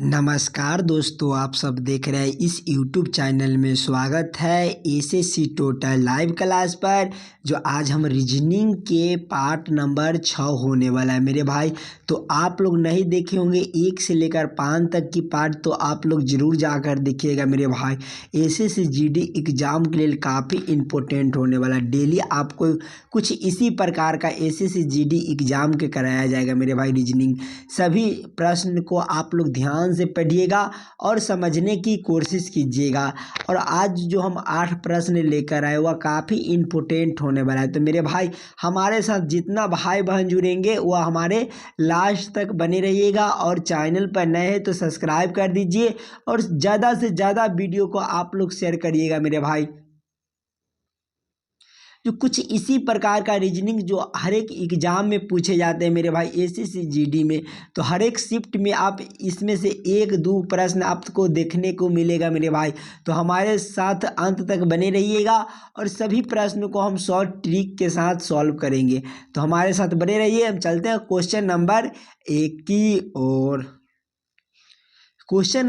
नमस्कार दोस्तों, आप सब देख रहे हैं इस YouTube चैनल में। स्वागत है एसएससी टोटल लाइव क्लास पर। जो आज हम रीजनिंग के पार्ट नंबर 6 होने वाला है मेरे भाई। तो आप लोग नहीं देखे होंगे 1 से लेकर 5 तक की पार्ट, तो आप लोग ज़रूर जाकर देखिएगा मेरे भाई। एसएससी जीडी एग्ज़ाम के लिए काफ़ी इम्पोर्टेंट होने वाला है। डेली आपको कुछ इसी प्रकार का एसएससी जीडी एग्ज़ाम के कराया जाएगा मेरे भाई। रीजनिंग सभी प्रश्न को आप लोग ध्यान से पढ़िएगा और समझने की कोशिश कीजिएगा। और आज जो हम 8 प्रश्न लेकर आए वह काफ़ी इम्पोर्टेंट होने वाला है। तो मेरे भाई, हमारे साथ जितना भाई बहन जुड़ेंगे वह हमारे लास्ट तक बने रहिएगा। और चैनल पर नए हैं तो सब्सक्राइब कर दीजिए और ज़्यादा से ज़्यादा वीडियो को आप लोग शेयर करिएगा मेरे भाई। जो कुछ इसी प्रकार का रीजनिंग जो हर एक एग्ज़ाम में पूछे जाते हैं मेरे भाई एसएससी जीडी में। तो हर एक शिफ्ट में आप इसमें से 1-2 प्रश्न आपको देखने को मिलेगा मेरे भाई। तो हमारे साथ अंत तक बने रहिएगा और सभी प्रश्नों को हम शॉर्ट ट्रिक के साथ सॉल्व करेंगे। तो हमारे साथ बने रहिए। हम चलते हैं क्वेश्चन नंबर 1 की ओर। क्वेश्चन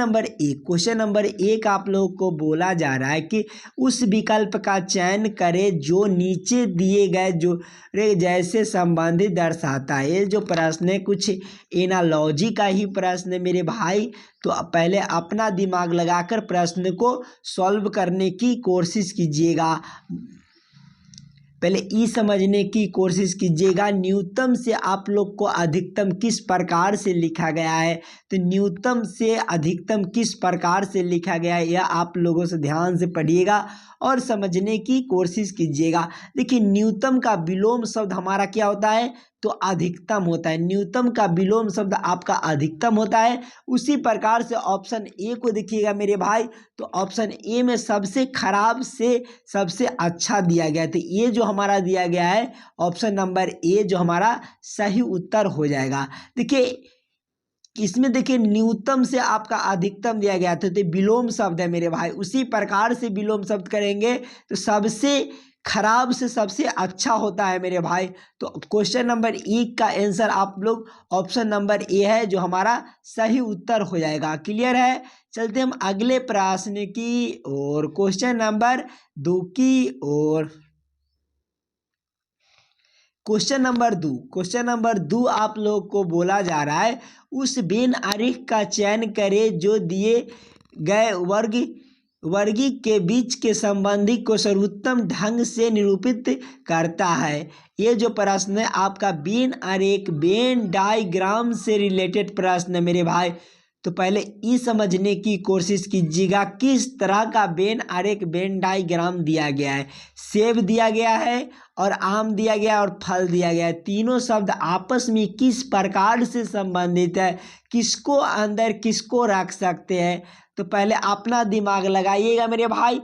नंबर एक आप लोगों को बोला जा रहा है कि उस विकल्प का चयन करें जो नीचे दिए गए जो जैसे संबंधित दर्शाता है। ये जो प्रश्न है कुछ एनालॉजी का ही प्रश्न है मेरे भाई। तो पहले अपना दिमाग लगाकर प्रश्न को सॉल्व करने की कोशिश कीजिएगा। पहले ई समझने की कोशिश कीजिएगा न्यूनतम से आप लोग को अधिकतम किस प्रकार से लिखा गया है। तो न्यूनतम से अधिकतम किस प्रकार से लिखा गया है यह आप लोगों से ध्यान से पढ़िएगा और समझने की कोशिश कीजिएगा। देखिए, न्यूनतम का विलोम शब्द हमारा क्या होता है? तो अधिकतम होता है। न्यूनतम का विलोम शब्द आपका अधिकतम होता है। उसी प्रकार से ऑप्शन ए को देखिएगा मेरे भाई। तो ऑप्शन ए में सबसे खराब से सबसे अच्छा दिया गया है। तो ये जो हमारा दिया गया है ऑप्शन नंबर ए जो हमारा सही उत्तर हो जाएगा। देखिए, इसमें देखिए न्यूनतम से आपका अधिकतम दिया गया था। तो विलोम शब्द है मेरे भाई। उसी प्रकार से विलोम शब्द करेंगे तो सबसे खराब से सबसे अच्छा होता है मेरे भाई। तो क्वेश्चन नंबर 1 का आंसर आप लोग ऑप्शन नंबर ए है जो हमारा सही उत्तर हो जाएगा। क्लियर है? चलते हम अगले प्रश्न की और क्वेश्चन नंबर 2 की ओर। क्वेश्चन नंबर 2 आप लोग को बोला जा रहा है उस बेन आरेख का चयन करें जो दिए गए वर्गी के बीच के संबंधी को सर्वोत्तम ढंग से निरूपित करता है। ये जो प्रश्न है आपका बेन आरेख बेन डायग्राम से रिलेटेड प्रश्न है मेरे भाई। तो पहले ये समझने की कोशिश कीजिएगा किस तरह का बेन आरेख बेन डायग्राम दिया गया है। सेब दिया गया है और आम दिया गया है और फल दिया गया है। तीनों शब्द आपस में किस प्रकार से संबंधित है, किसको अंदर किसको रख सकते हैं। तो पहले अपना दिमाग लगाइएगा मेरे भाई।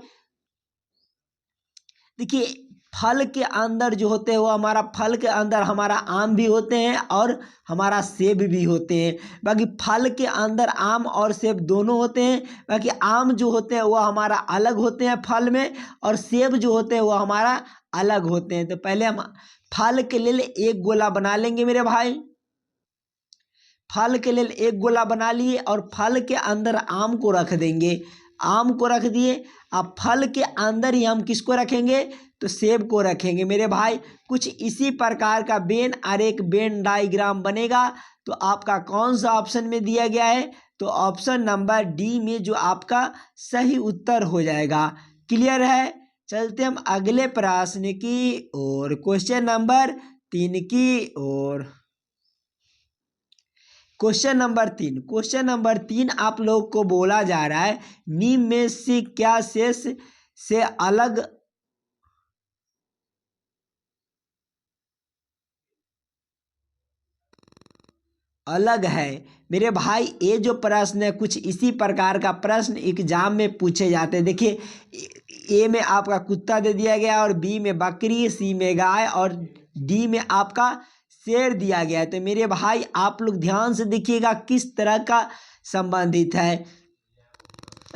देखिए, फल के अंदर जो होते हैं वो हमारा फल के अंदर हमारा आम भी होते हैं और हमारा सेब भी होते हैं। बाकी फल के अंदर आम और सेब दोनों होते हैं। बाकी आम जो होते हैं वो हमारा अलग होते हैं फल में, और सेब जो होते हैं वो हमारा अलग होते हैं। तो पहले हम फल के लिए एक गोला बना लेंगे मेरे भाई। फल के लिए एक गोला बना लिए और फल के अंदर आम को रख देंगे। आम को रख दिए। अब फल के अंदर ही हम किसको रखेंगे? तो सेब को रखेंगे मेरे भाई। कुछ इसी प्रकार का बेन आरेख बेन डायग्राम बनेगा। तो आपका कौन सा ऑप्शन में दिया गया है? तो ऑप्शन नंबर डी में जो आपका सही उत्तर हो जाएगा। क्लियर है? चलते हम अगले प्रश्न की ओर, क्वेश्चन नंबर 3 की ओर। क्वेश्चन नंबर 3 आप लोग को बोला जा रहा है निम्न में से क्या शेष से अलग है। मेरे भाई, ये जो प्रश्न है कुछ इसी प्रकार का प्रश्न एग्जाम में पूछे जाते हैं। देखिए, ए में आपका कुत्ता दे दिया गया और बी में बकरी, सी में गाय और डी में आपका शेर दिया गया है। तो मेरे भाई आप लोग ध्यान से देखिएगा किस तरह का संबंधित है।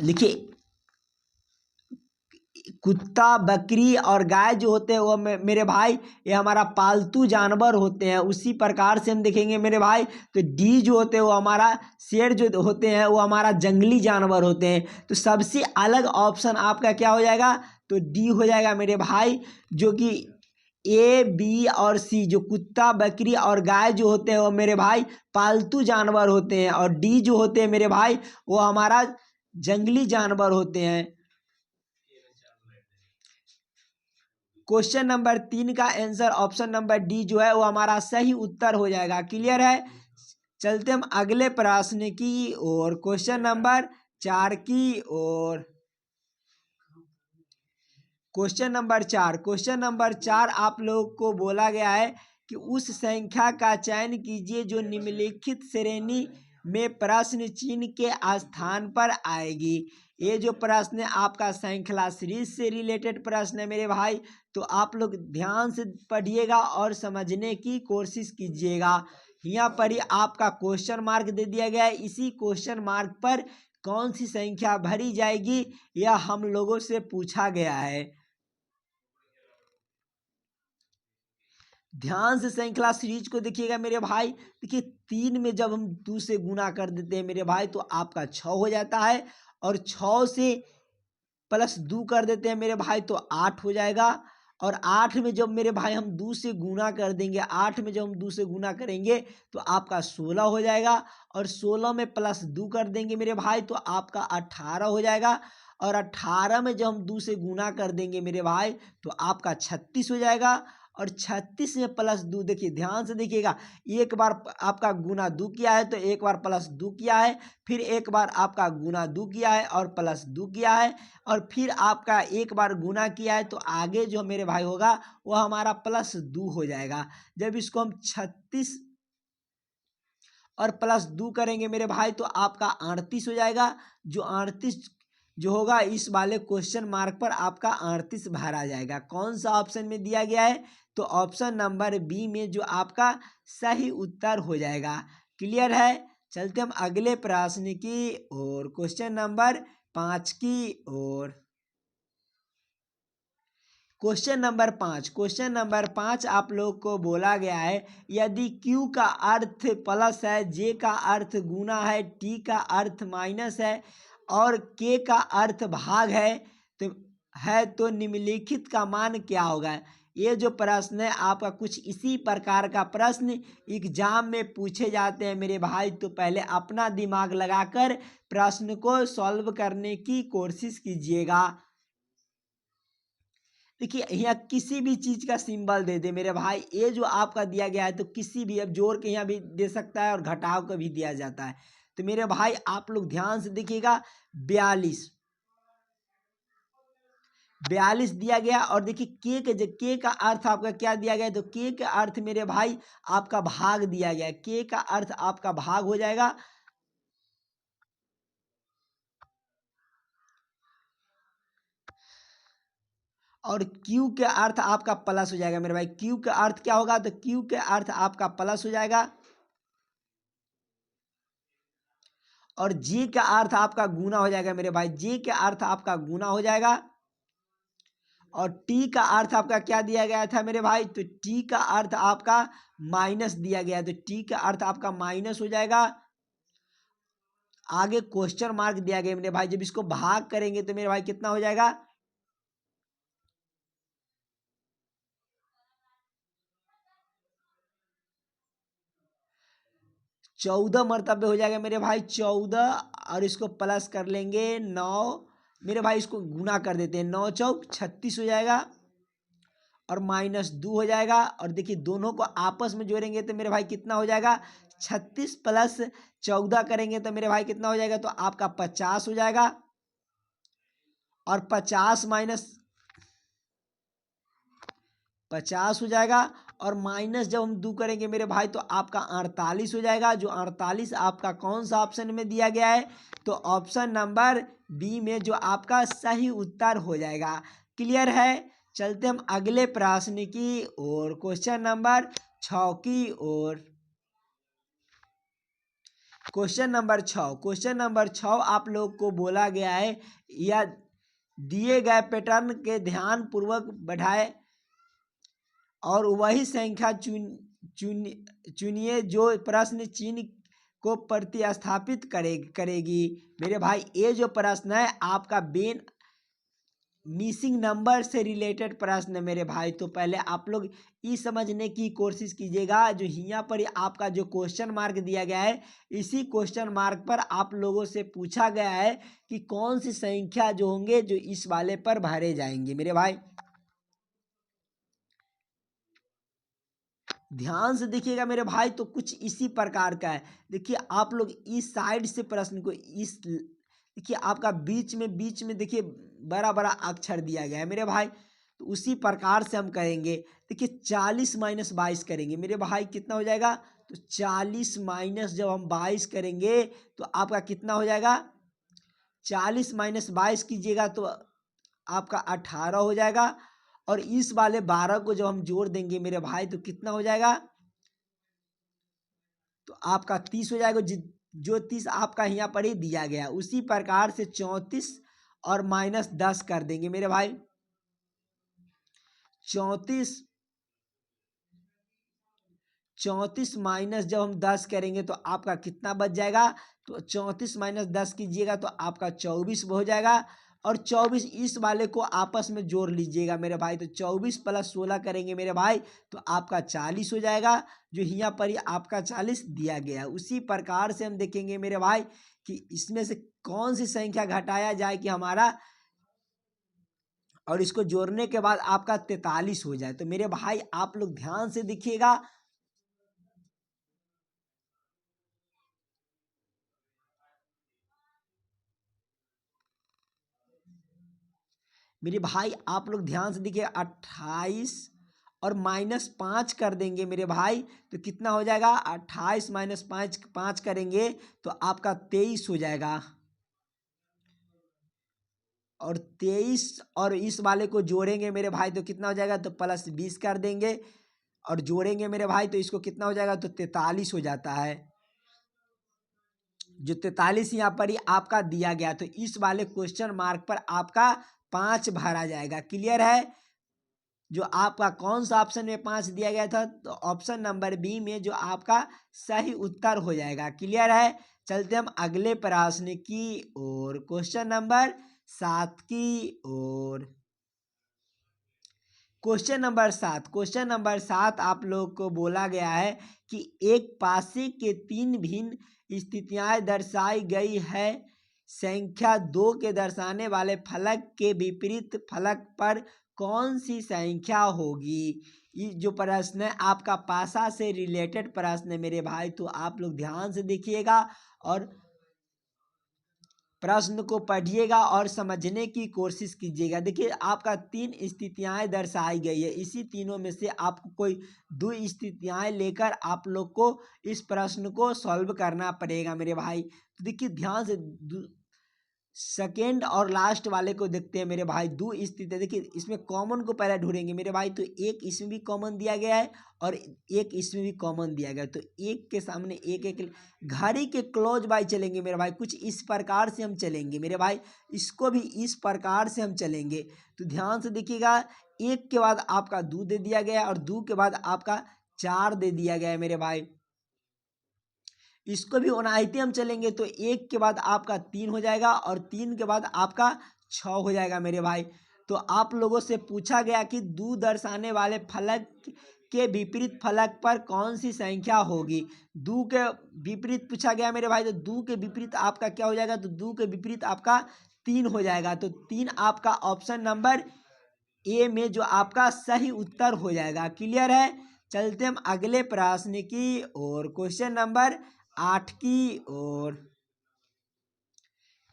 देखिए, कुत्ता, बकरी और गाय जो होते हैं वो मेरे भाई ये हमारा पालतू जानवर होते हैं। उसी प्रकार से हम देखेंगे मेरे भाई तो डी जो होते हैं वो हमारा शेर जो होते हैं वो हमारा जंगली जानवर होते हैं। तो सबसे अलग ऑप्शन आपका क्या हो जाएगा, तो डी हो जाएगा मेरे भाई, जो कि ए, बी और सी जो कुत्ता, बकरी और गाय जो होते हैं वो मेरे भाई पालतू जानवर होते हैं, और डी जो होते हैं मेरे भाई वो हमारा जंगली जानवर होते हैं। क्वेश्चन नंबर 3 का आंसर ऑप्शन नंबर डी जो है वो हमारा सही उत्तर हो जाएगा। क्लियर है। चलते हम अगले प्रश्न की ओर, क्वेश्चन नंबर 4 की ओर। क्वेश्चन नंबर 4 आप लोगों को बोला गया है कि उस संख्या का चयन कीजिए जो निम्नलिखित श्रेणी में प्रश्न चिन्ह के स्थान पर आएगी। ये जो प्रश्न है आपका श्रृंखला सीरीज से रिलेटेड प्रश्न है मेरे भाई, तो आप लोग ध्यान से पढ़िएगा और समझने की कोशिश कीजिएगा। यहाँ पर ही आपका क्वेश्चन मार्क दे दिया गया है, इसी क्वेश्चन मार्क पर कौन सी संख्या भरी जाएगी यह हम लोगों से पूछा गया है। ध्यान से श्रृंखला सीरीज को देखिएगा मेरे भाई। देखिए 3 में जब हम 2 से गुना कर देते हैं मेरे भाई तो आपका 6 हो जाता है, और 6 से प्लस 2 कर देते हैं मेरे भाई तो 8 हो जाएगा, और 8 में जब मेरे भाई हम 2 से गुना कर देंगे, 8 में जब हम 2 से गुना करेंगे तो आपका 16 हो जाएगा, और 16 में प्लस 2 कर देंगे मेरे भाई तो आपका 18 हो जाएगा, और 18 में जब हम 2 से गुना कर देंगे मेरे भाई तो आपका 36 हो जाएगा, और 36 में प्लस 2, देखिए ध्यान से देखिएगा, एक बार आपका गुना 2 किया है तो एक बार प्लस 2 किया है, फिर एक बार आपका गुना 2 किया है और प्लस 2 किया है, और फिर आपका एक बार गुना किया है तो आगे जो मेरे भाई होगा वो हमारा प्लस 2 हो जाएगा। जब इसको हम 36 और प्लस 2 करेंगे मेरे भाई तो आपका 38 हो जाएगा, जो 38 जो होगा इस वाले क्वेश्चन मार्क पर आपका 38 भरा जाएगा। कौन सा ऑप्शन में दिया गया है, तो ऑप्शन नंबर बी में जो आपका सही उत्तर हो जाएगा। क्लियर है। चलते हम अगले प्रश्न की ओर, क्वेश्चन नंबर 5 की ओर। क्वेश्चन नंबर 5 आप लोग को बोला गया है यदि Q का अर्थ प्लस है, J का अर्थ गुना है, T का अर्थ माइनस है और K का अर्थ भाग है तो निम्नलिखित का मान क्या होगा। ये जो प्रश्न है आपका कुछ इसी प्रकार का प्रश्न एग्जाम में पूछे जाते हैं मेरे भाई, तो पहले अपना दिमाग लगाकर प्रश्न को सॉल्व करने की कोशिश कीजिएगा। देखिए यहाँ किसी भी चीज का सिंबल दे दे मेरे भाई, ये जो आपका दिया गया है तो किसी भी, अब जोड़ के यहाँ भी दे सकता है और घटाव का भी दिया जाता है। तो मेरे भाई आप लोग ध्यान से देखिएगा, 42 दिया गया, और देखिए के का अर्थ आपका क्या दिया गया है, तो के का अर्थ मेरे भाई आपका भाग दिया गया है, के का अर्थ आपका भाग हो जाएगा, और Q के अर्थ आपका प्लस हो जाएगा मेरे भाई। Q का अर्थ क्या होगा, तो Q के अर्थ आपका प्लस हो जाएगा, और J का अर्थ आपका गुना हो जाएगा मेरे भाई, J का अर्थ आपका गुना हो जाएगा, और T का अर्थ आपका क्या दिया गया था मेरे भाई, तो T का अर्थ आपका माइनस दिया गया है, तो T का अर्थ आपका माइनस हो जाएगा। आगे क्वेश्चन मार्क दिया गया मेरे भाई, जब इसको भाग करेंगे तो मेरे भाई कितना हो जाएगा, 14 मरतबे हो जाएगा मेरे भाई, 14, और इसको प्लस कर लेंगे 9 मेरे भाई, इसको गुना कर देते हैं, 9 चौक 36 हो जाएगा, और माइनस 2 हो जाएगा, और देखिए दोनों को आपस में जोड़ेंगे तो मेरे भाई कितना हो जाएगा, 36 प्लस 14 करेंगे तो मेरे भाई कितना हो जाएगा, तो आपका 50 हो जाएगा, और 50 माइनस 50 हो जाएगा, और माइनस जब हम 2 करेंगे मेरे भाई तो आपका 48 हो जाएगा, जो 48 आपका कौन सा ऑप्शन में दिया गया है, तो ऑप्शन नंबर बी में जो आपका सही उत्तर हो जाएगा। क्लियर है। चलते हम अगले प्रश्न की ओर, क्वेश्चन नंबर 6 की ओर। क्वेश्चन नंबर 6 आप लोग को बोला गया है दिए गए पैटर्न के ध्यान पूर्वक बढ़ाए और वही संख्या चुनिए जो प्रश्न चिन्ह को प्रतिस्थापित करेगी। मेरे भाई ये जो प्रश्न है आपका बेन मिसिंग नंबर से रिलेटेड प्रश्न है मेरे भाई। तो पहले आप लोग ये समझने की कोशिश कीजिएगा जो यहाँ पर आपका जो क्वेश्चन मार्क दिया गया है, इसी क्वेश्चन मार्क पर आप लोगों से पूछा गया है कि कौन सी संख्या जो होंगे जो इस वाले पर भरे जाएंगे। मेरे भाई ध्यान से देखिएगा मेरे भाई, तो कुछ इसी प्रकार का है। देखिए आप लोग इस साइड से प्रश्न को इस देखिए आपका बीच में देखिए बड़ा बड़ा अक्षर दिया गया है मेरे भाई। तो उसी प्रकार से हम करेंगे। देखिए 40 माइनस 22 करेंगे मेरे भाई, कितना हो जाएगा? तो 40 माइनस जब हम 22 करेंगे तो आपका कितना हो जाएगा? 40 माइनस 22 कीजिएगा तो आपका 18 हो जाएगा। और इस वाले 12 को जब हम जोड़ देंगे मेरे भाई तो कितना हो जाएगा? तो आपका 30 हो जाएगा, जो 30 आपका यहाँ पर ही दिया गया। उसी प्रकार से 34 और माइनस 10 कर देंगे मेरे भाई। 34 माइनस जब हम 10 करेंगे तो आपका कितना बच जाएगा? तो 34 माइनस 10 कीजिएगा तो आपका 24 हो जाएगा। और 24 इस वाले को आपस में जोड़ लीजिएगा मेरे भाई। तो 24 प्लस 16 करेंगे मेरे भाई तो आपका 40 हो जाएगा, जो यहाँ पर ही आपका 40 दिया गया। उसी प्रकार से हम देखेंगे मेरे भाई कि इसमें से कौन सी संख्या घटाया जाए कि हमारा और इसको जोड़ने के बाद आपका 43 हो जाए। तो मेरे भाई आप लोग ध्यान से देखिएगा। मेरे भाई आप लोग ध्यान से देखिए 28 और माइनस 5 कर देंगे मेरे भाई तो कितना हो जाएगा? 28 माइनस 5 करेंगे तो आपका 23 हो जाएगा। और 23 और इस वाले को जोड़ेंगे मेरे भाई तो कितना हो जाएगा? तो प्लस 20 कर देंगे और जोड़ेंगे मेरे भाई तो इसको कितना हो जाएगा? तो 43 हो जाता है, जो 43 यहाँ पर ही आपका दिया गया। तो इस वाले क्वेश्चन मार्क पर आपका 5 भरा जाएगा। क्लियर है? जो आपका कौन सा ऑप्शन में 5 दिया गया था? तो ऑप्शन नंबर बी में जो आपका सही उत्तर हो जाएगा। क्लियर है? चलते हम अगले प्रश्न की ओर, क्वेश्चन नंबर 7 की ओर। क्वेश्चन नंबर 7 आप लोग को बोला गया है कि एक पासे के 3 भिन्न स्थितियां दर्शाई गई है। संख्या 2 के दर्शाने वाले फलक के विपरीत फलक पर कौन सी संख्या होगी? ये जो प्रश्न है आपका पासा से रिलेटेड प्रश्न है मेरे भाई। तो आप लोग ध्यान से देखिएगा और प्रश्न को पढ़िएगा और समझने की कोशिश कीजिएगा। देखिए आपका 3 स्थितियां दर्शाई गई है, इसी तीनों में से आपको कोई 2 स्थितियां लेकर आप लोग को इस प्रश्न को सॉल्व करना पड़ेगा मेरे भाई। तो देखिए ध्यान से सेकेंड और लास्ट वाले को देखते हैं मेरे भाई। 2 स्थिति देखिए, इसमें कॉमन को पहले ढूंढेंगे मेरे भाई। तो एक इसमें भी कॉमन दिया गया है और एक इसमें भी कॉमन दिया गया है। तो एक के सामने एक एक घड़ी के क्लोज बाय चलेंगे मेरे भाई। कुछ इस प्रकार से हम चलेंगे मेरे भाई, इसको भी इस प्रकार से हम चलेंगे। तो ध्यान से देखिएगा, एक के बाद आपका 2 दे दिया गया और 2 के बाद आपका 4 दे दिया गया है मेरे भाई। इसको भी ओनाइते हम चलेंगे तो एक के बाद आपका 3 हो जाएगा और 3 के बाद आपका 6 हो जाएगा मेरे भाई। तो आप लोगों से पूछा गया कि 2 दर्शाने वाले फलक के विपरीत फलक पर कौन सी संख्या होगी? 2 के विपरीत पूछा गया मेरे भाई। तो 2 के विपरीत आपका क्या हो जाएगा? तो 2 के विपरीत आपका 3 हो जाएगा। तो 3 आपका ऑप्शन नंबर ए में जो आपका सही उत्तर हो जाएगा। क्लियर है? चलते हम अगले प्रश्न की ओर, क्वेश्चन नंबर 8 की ओर।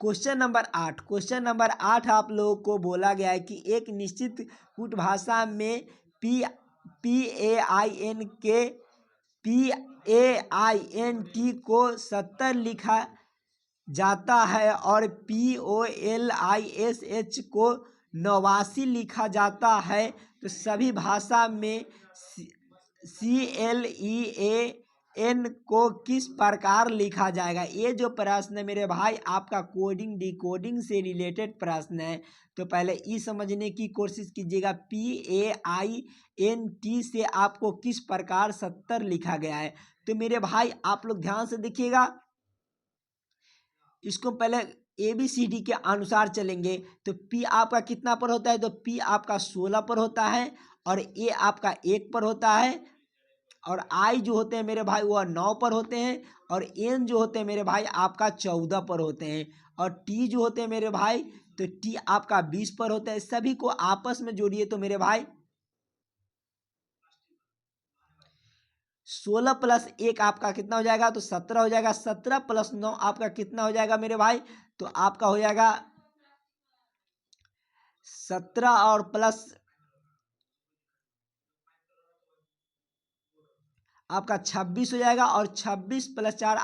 क्वेश्चन नंबर 8 आप लोगों को बोला गया है कि एक निश्चित कूट भाषा में PAIN को 70 लिखा जाता है और POLISH को 89 लिखा जाता है। तो सभी भाषा में CLEA एन को किस प्रकार लिखा जाएगा। ये जो प्रश्न है मेरे भाई आपका कोडिंग डिकोडिंग से रिलेटेड प्रश्न है। तो पहले ई समझने की कोशिश कीजिएगा। PAINT से आपको किस प्रकार 70 लिखा गया है। तो मेरे भाई आप लोग ध्यान से देखिएगा, इसको पहले ABCD के अनुसार चलेंगे। तो P आपका कितना पर होता है, तो P आपका 16 पर होता है और A आपका 1 पर होता है और I जो होते हैं मेरे भाई वह 9 पर होते हैं और N जो होते हैं मेरे भाई आपका 14 पर होते हैं और T जो होते हैं मेरे भाई तो T आपका 20 पर होता है। सभी को आपस में जोड़िए तो मेरे भाई 16 प्लस 1 आपका कितना हो जाएगा, तो 17 हो जाएगा। 17 प्लस 9 आपका कितना हो जाएगा मेरे भाई, तो आपका हो जाएगा 17 और प्लस आपका 26 हो जाएगा और 26 प्लस 4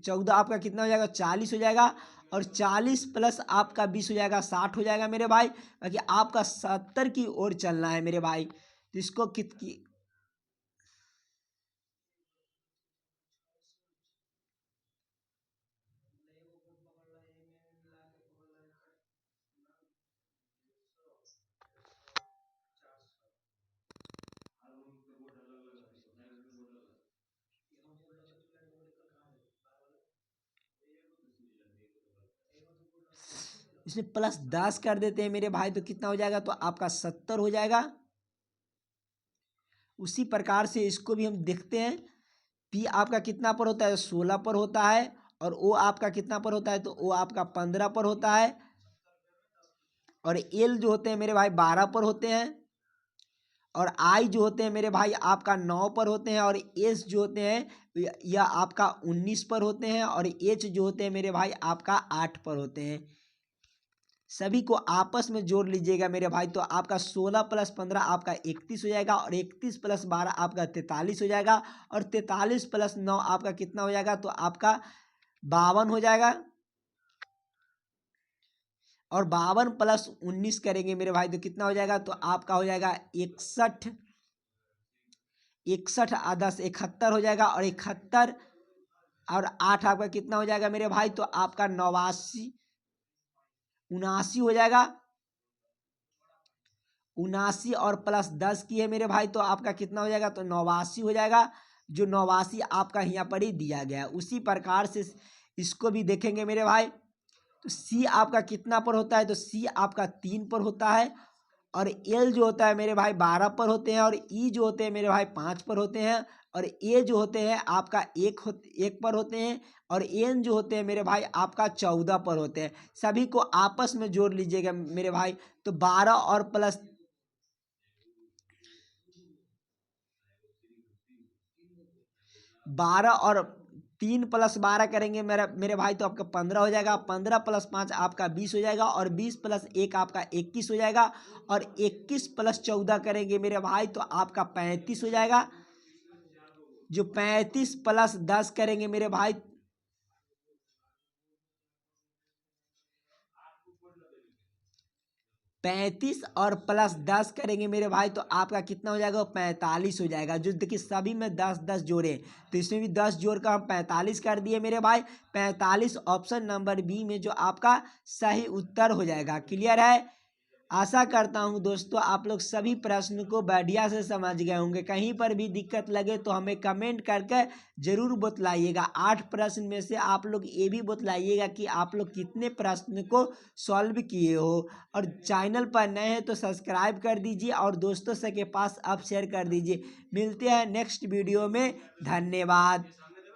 14 आपका कितना हो जाएगा, 40 हो जाएगा और 40 प्लस आपका 20 हो जाएगा, 60 हो जाएगा मेरे भाई। बाकी आपका 70 की ओर चलना है मेरे भाई। तो इसको कितनी इसमें प्लस 10 कर देते हैं मेरे भाई तो कितना हो जाएगा, तो आपका 70 हो जाएगा। उसी प्रकार से इसको भी हम देखते हैं। पी आपका कितना पर होता है, 16 पर होता है और ओ आपका कितना पर होता है, तो ओ आपका 15 पर होता है और एल जो होते हैं मेरे भाई 12 पर होते हैं और आई जो होते हैं मेरे भाई आपका 9 पर होते हैं और एस जो होते हैं यह आपका 19 पर होते हैं और एच जो होते हैं मेरे भाई आपका 8 पर होते हैं। सभी को आपस में जोड़ लीजिएगा मेरे भाई। तो आपका 16 प्लस 15 आपका 31 हो जाएगा और 31 प्लस 12 आपका 43 हो जाएगा और 43 प्लस 9 आपका कितना हो जाएगा, तो आपका 52 हो जाएगा और 52 प्लस 19 करेंगे मेरे भाई तो कितना हो जाएगा, तो आपका हो जाएगा 61। 61 10 71 हो जाएगा और 71 और 8 आपका कितना हो जाएगा मेरे भाई, तो आपका 89 79 हो जाएगा। 79 और प्लस 10 की है मेरे भाई तो आपका कितना हो जाएगा, तो 89 हो जाएगा। जो 89 आपका यहाँ पर ही दिया गया है उसी प्रकार से इसको भी देखेंगे मेरे भाई। तो सी आपका कितना पर होता है, तो सी आपका 3 पर होता है और एल जो होता है मेरे भाई 12 पर होते हैं और ई जो होते हैं मेरे भाई 5 पर होते हैं और ए जो होते हैं आपका 1 पर होते हैं और एन जो होते हैं मेरे भाई आपका 14 पर होते हैं। सभी को आपस में जोड़ लीजिएगा मेरे भाई। तो 12 और प्लस 12 और 3 प्लस 12 करेंगे मेरे भाई तो आपका 15 हो जाएगा। 15 प्लस 5 आपका 20 हो जाएगा और 20 प्लस 1 आपका 21 हो जाएगा और 21 प्लस 14 करेंगे मेरे भाई तो आपका 35 हो जाएगा। जो 35 प्लस 10 करेंगे मेरे भाई 35 और प्लस 10 करेंगे मेरे भाई तो आपका कितना हो जाएगा, 45 हो जाएगा। जो देखिए सभी में 10 10 जोड़े तो इसमें भी 10 जोड़ कर हम 45 कर दिए मेरे भाई। 45 ऑप्शन नंबर बी में जो आपका सही उत्तर हो जाएगा। क्लियर है। आशा करता हूँ दोस्तों आप लोग सभी प्रश्न को बढ़िया से समझ गए होंगे। कहीं पर भी दिक्कत लगे तो हमें कमेंट करके ज़रूर बतलाइएगा। 8 प्रश्न में से आप लोग ये भी बतलाइएगा कि आप लोग कितने प्रश्न को सॉल्व किए हो और चैनल पर नए हैं तो सब्सक्राइब कर दीजिए और दोस्तों से के पास आप शेयर कर दीजिए। मिलते हैं नेक्स्ट वीडियो में। धन्यवाद।